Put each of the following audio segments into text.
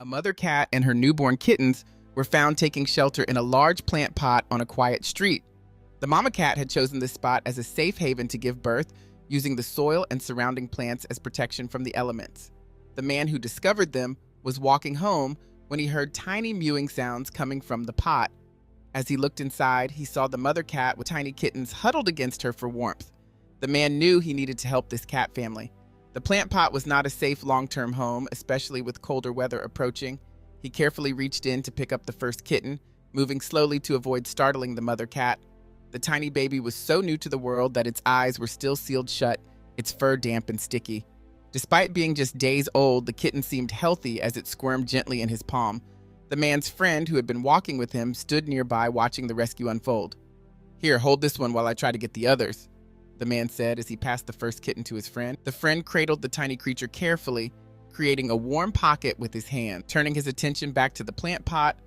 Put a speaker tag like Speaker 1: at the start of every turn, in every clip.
Speaker 1: A mother cat and her newborn kittens were found taking shelter in a large plant pot on a quiet street. The mama cat had chosen this spot as a safe haven to give birth, using the soil and surrounding plants as protection from the elements. The man who discovered them was walking home when he heard tiny mewing sounds coming from the pot. As he looked inside, he saw the mother cat with tiny kittens huddled against her for warmth. The man knew he needed to help this cat family. The plant pot was not a safe long-term home, especially with colder weather approaching. He carefully reached in to pick up the first kitten, moving slowly to avoid startling the mother cat. The tiny baby was so new to the world that its eyes were still sealed shut, its fur damp and sticky. Despite being just days old, the kitten seemed healthy as it squirmed gently in his palm. The man's friend, who had been walking with him, stood nearby watching the rescue unfold. "Here, hold this one while I try to get the others," the man said as he passed the first kitten to his friend. The friend cradled the tiny creature carefully, creating a warm pocket with his hand. Turning his attention back to the plant pot,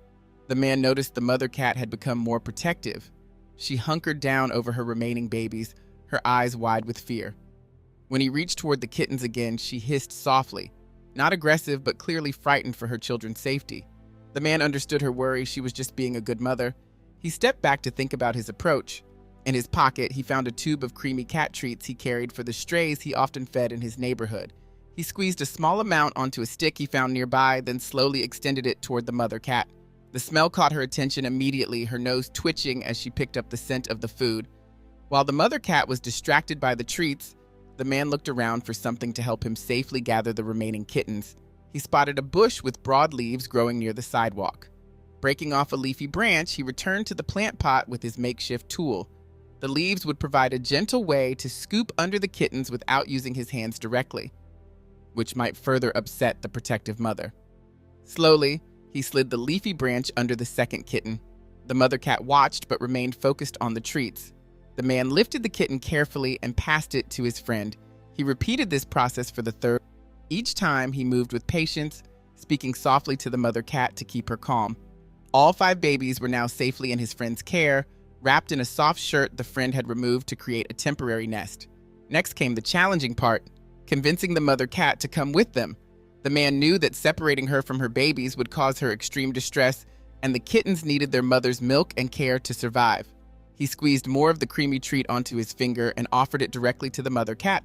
Speaker 1: the man noticed the mother cat had become more protective. She hunkered down over her remaining babies, her eyes wide with fear. When he reached toward the kittens again, she hissed softly, not aggressive but clearly frightened for her children's safety. The man understood her worry. She was just being a good mother. He stepped back to think about his approach. In his pocket, he found a tube of creamy cat treats he carried for the strays he often fed in his neighborhood. He squeezed a small amount onto a stick he found nearby, then slowly extended it toward the mother cat. The smell caught her attention immediately, her nose twitching as she picked up the scent of the food. While the mother cat was distracted by the treats, the man looked around for something to help him safely gather the remaining kittens. He spotted a bush with broad leaves growing near the sidewalk. Breaking off a leafy branch, he returned to the plant pot with his makeshift tool. The leaves would provide a gentle way to scoop under the kittens without using his hands directly, which might further upset the protective mother. Slowly, he slid the leafy branch under the second kitten. The mother cat watched but remained focused on the treats. The man lifted the kitten carefully and passed it to his friend. He repeated this process for the third. Each time, he moved with patience, speaking softly to the mother cat to keep her calm. All 5 babies were now safely in his friend's care, wrapped in a soft shirt the friend had removed to create a temporary nest. Next came the challenging part, convincing the mother cat to come with them. The man knew that separating her from her babies would cause her extreme distress, and the kittens needed their mother's milk and care to survive. He squeezed more of the creamy treat onto his finger and offered it directly to the mother cat.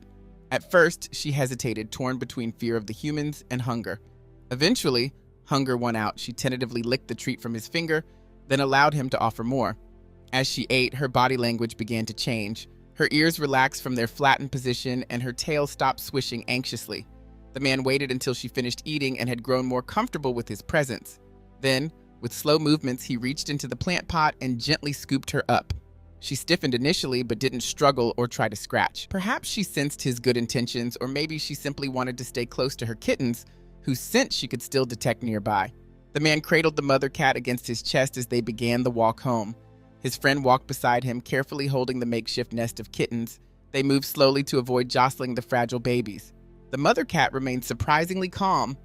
Speaker 1: At first, she hesitated, torn between fear of the humans and hunger. Eventually, hunger won out. She tentatively licked the treat from his finger, then allowed him to offer more. As she ate, her body language began to change. Her ears relaxed from their flattened position, and her tail stopped swishing anxiously. The man waited until she finished eating and had grown more comfortable with his presence. Then, with slow movements, he reached into the plant pot and gently scooped her up. She stiffened initially, but didn't struggle or try to scratch. Perhaps she sensed his good intentions, or maybe she simply wanted to stay close to her kittens, whose scent she could still detect nearby. The man cradled the mother cat against his chest as they began the walk home. His friend walked beside him, carefully holding the makeshift nest of kittens. They moved slowly to avoid jostling the fragile babies. The mother cat remained surprisingly calm,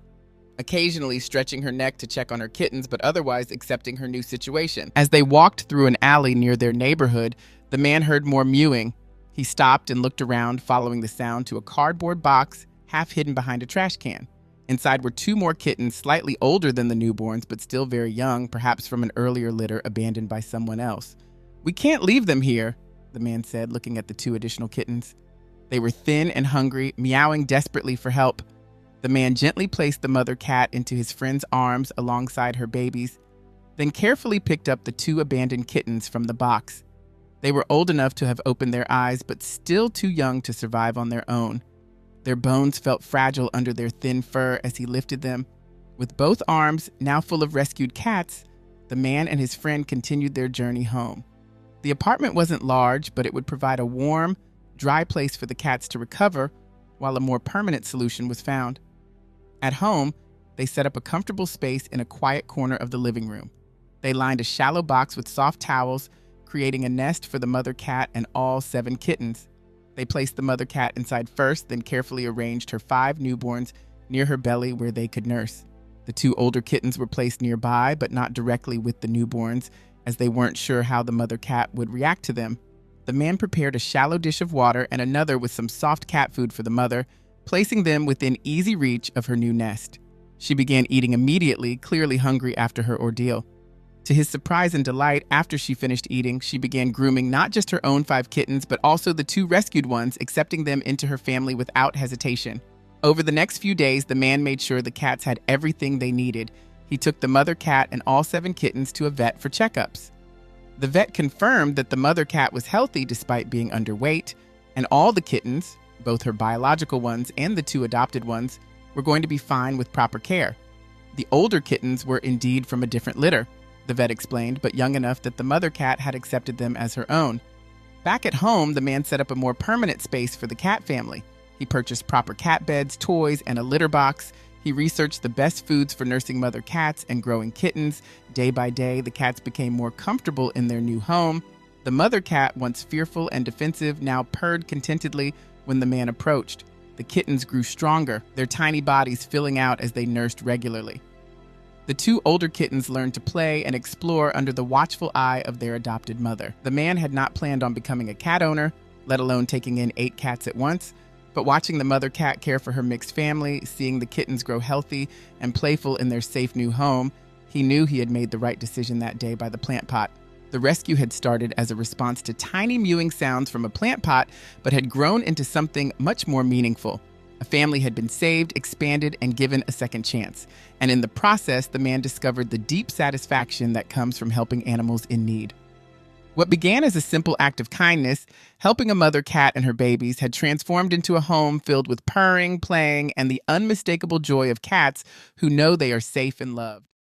Speaker 1: occasionally stretching her neck to check on her kittens, but otherwise accepting her new situation. As they walked through an alley near their neighborhood, the man heard more mewing. He stopped and looked around, following the sound to a cardboard box half hidden behind a trash can. Inside were 2 more kittens, slightly older than the newborns, but still very young, perhaps from an earlier litter abandoned by someone else. "We can't leave them here," the man said, looking at the 2 additional kittens. They were thin and hungry, meowing desperately for help. The man gently placed the mother cat into his friend's arms alongside her babies, then carefully picked up the 2 abandoned kittens from the box. They were old enough to have opened their eyes, but still too young to survive on their own. Their bones felt fragile under their thin fur as he lifted them. With both arms now full of rescued cats, the man and his friend continued their journey home. The apartment wasn't large, but it would provide a warm, dry place for the cats to recover while a more permanent solution was found. At home, they set up a comfortable space in a quiet corner of the living room. They lined a shallow box with soft towels, creating a nest for the mother cat and all 7 kittens. They placed the mother cat inside first, then carefully arranged her 5 newborns near her belly where they could nurse. The 2 older kittens were placed nearby, but not directly with the newborns, as they weren't sure how the mother cat would react to them. The man prepared a shallow dish of water and another with some soft cat food for the mother, placing them within easy reach of her new nest. She began eating immediately, clearly hungry after her ordeal. To his surprise and delight, after she finished eating, she began grooming not just her own 5 kittens, but also the 2 rescued ones, accepting them into her family without hesitation. Over the next few days, the man made sure the cats had everything they needed. He took the mother cat and all 7 kittens to a vet for checkups. The vet confirmed that the mother cat was healthy despite being underweight, and all the kittens, both her biological ones and the 2 adopted ones, were going to be fine with proper care. The older kittens were indeed from a different litter, the vet explained, but young enough that the mother cat had accepted them as her own. Back at home, the man set up a more permanent space for the cat family. He purchased proper cat beds, toys, and a litter box. He researched the best foods for nursing mother cats and growing kittens. Day by day, the cats became more comfortable in their new home. The mother cat, once fearful and defensive, now purred contentedly when the man approached. The kittens grew stronger, their tiny bodies filling out as they nursed regularly. The 2 older kittens learned to play and explore under the watchful eye of their adopted mother. The man had not planned on becoming a cat owner, let alone taking in 8 cats at once, but watching the mother cat care for her mixed family, seeing the kittens grow healthy and playful in their safe new home, he knew he had made the right decision that day by the plant pot. The rescue had started as a response to tiny mewing sounds from a plant pot, but had grown into something much more meaningful. A family had been saved, expanded, and given a second chance. And in the process, the man discovered the deep satisfaction that comes from helping animals in need. What began as a simple act of kindness, helping a mother cat and her babies, had transformed into a home filled with purring, playing, and the unmistakable joy of cats who know they are safe and loved.